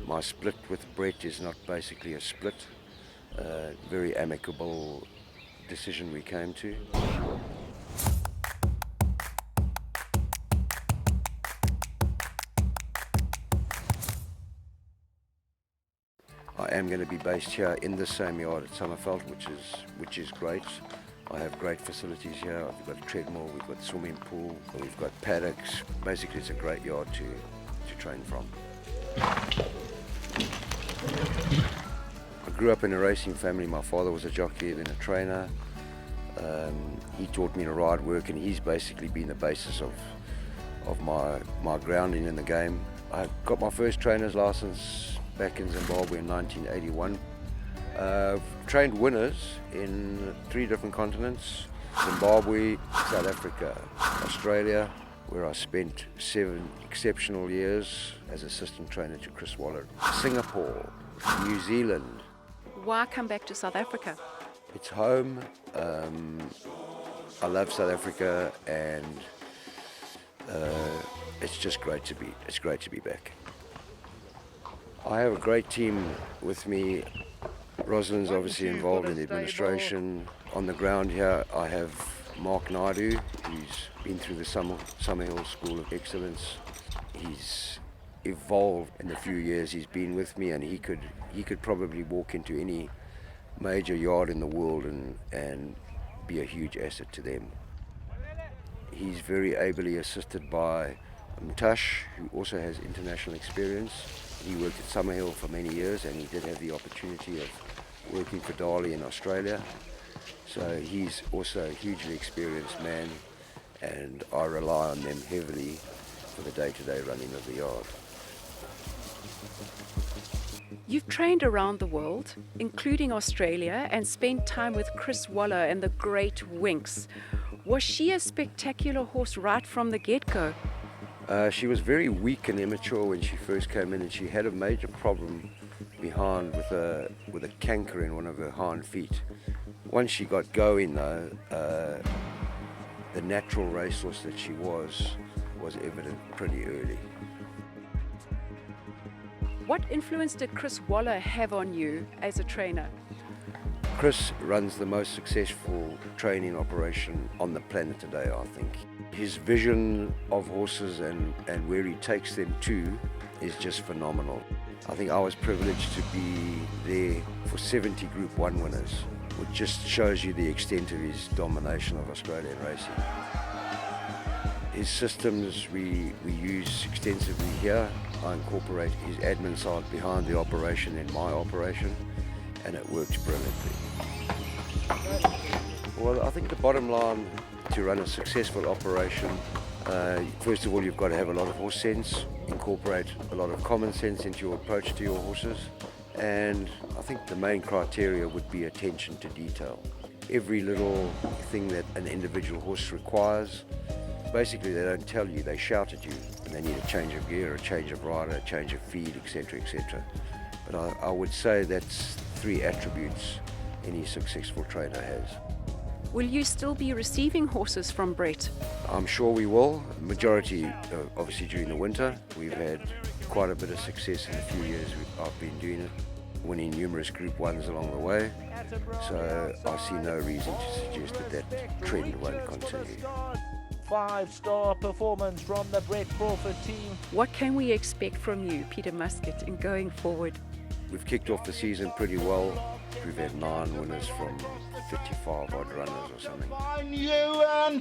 My split with Brett is not basically a split. Very amicable decision we came to. I am going to be based here in the same yard at Summerfeld, which is great. I have great facilities here. I've got a treadmill, we've got a swimming pool, we've got paddocks. Basically, it's a great yard to train from. I grew up in a racing family. My father was a jockey and a trainer. He taught me to ride work, and he's basically been the basis of my grounding in the game. I got my first trainer's license back in Zimbabwe in 1981. Trained winners in 3 different continents: Zimbabwe, South Africa, Australia, where I spent 7 exceptional years as assistant trainer to Chris Waller. Singapore, New Zealand. Why come back to South Africa? It's home. I love South Africa, and it's just great to be back. I have a great team with me. Rosalind's obviously involved in the administration. On the ground here, I have Mark Naidu, who's been through the Summerhill School of Excellence. He's evolved in the few years he's been with me, and he could probably walk into any major yard in the world and be a huge asset to them. He's very ably assisted by Mtash, who also has international experience. He worked at Summerhill for many years, and he did have the opportunity of working for Dali in Australia. So he's also a hugely experienced man, and I rely on them heavily for the day-to-day running of the yard. You've trained around the world, including Australia, and spent time with Chris Waller and the great Winx. Was she a spectacular horse right from the get-go? She was very weak and immature when she first came in, and she had a major problem behind with a canker in one of her hind feet. Once she got going though, the natural racehorse that she was evident pretty early. What influence did Chris Waller have on you as a trainer? Chris runs the most successful training operation on the planet today, I think. His vision of horses and where he takes them to is just phenomenal. I think I was privileged to be there for 70 Group 1 winners, which just shows you the extent of his domination of Australian racing. His systems we use extensively here. I incorporate his admin side behind the operation in my operation, and it works brilliantly. Well, I think the bottom line to run a successful operation, first of all, you've got to have a lot of horse sense, incorporate a lot of common sense into your approach to your horses, and I think the main criteria would be attention to detail. Every little thing that an individual horse requires, basically they don't tell you, they shout at you, and they need a change of gear, a change of rider, a change of feed, etc., etc. But I would say that's 3 attributes any successful trainer has. Will you still be receiving horses from Brett? I'm sure we will. Majority, obviously during the winter. We've had quite a bit of success in the few years I've been doing it, winning numerous Group 1s along the way. So I see no reason to suggest that trend won't continue. 5-star performance from the Brett Crawford team. What can we expect from you, Peter Muscutt, in going forward? We've kicked off the season pretty well. We've had 9 winners from 55 odd runners or something.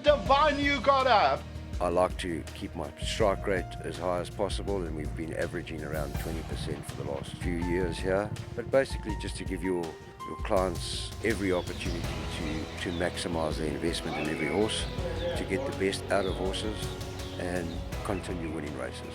Divine you got up. I like to keep my strike rate as high as possible, and we've been averaging around 20% for the last few years here. But basically just to give your clients every opportunity to maximise their investment in every horse, to get the best out of horses and continue winning races.